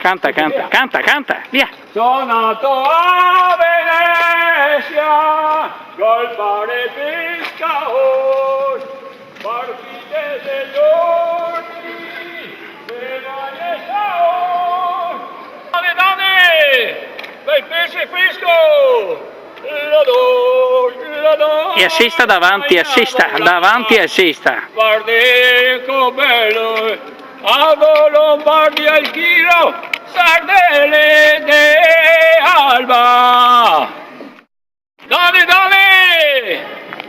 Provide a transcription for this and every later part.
Canta, canta, canta, canta, via! Sono nato a Venezia, col fare pescaor, partite dei giorni, della saor. Donne, bel pesce fresco, l'odor. E assista davanti, assista. Guardi che bello, a Lombardia il chilo, sardelle de Alba. Donne,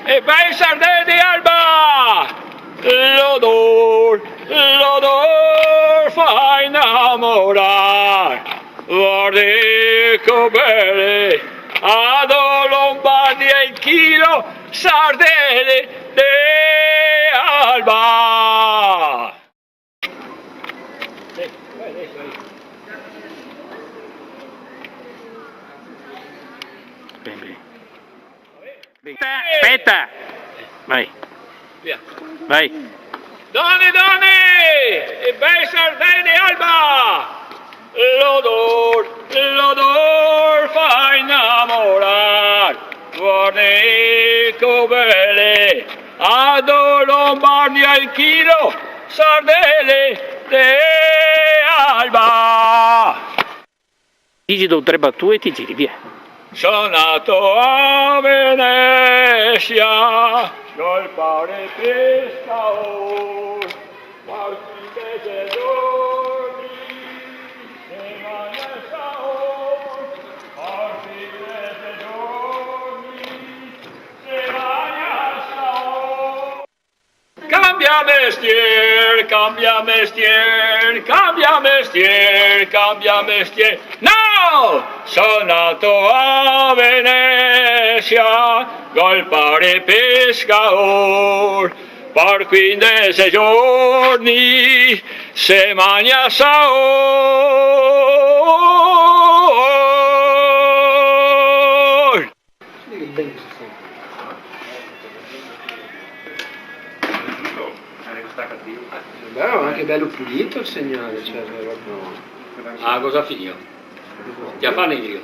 e bei sardelle di Alba, l'odor fa innamorare. Guardi che belle, a Lombardia il chilo, sardelle de Alba. Bene. Aspetta! Vai. Via. Vai. Donne, e bei sardelle di Alba, l'odor fa innamorare. Guardi che belle, a Lombardia il chilo, sardelle di Alba. Dici 2 o 3 battute e ti giri, via. Sono nato a Venezia, col fare pescaor, partite dei giorni, settimane saor, partite dei giorni, settimane saor. Cambia mestier, cambia mestier, cambia mestier, cambia mestier. No! Sono nato a Venezia, col fare pescaor, per 15 giorni se mangia saor. Però è anche bello pulito il segnale, cioè proprio... Ah, cosa finito? Ti ha fatto io?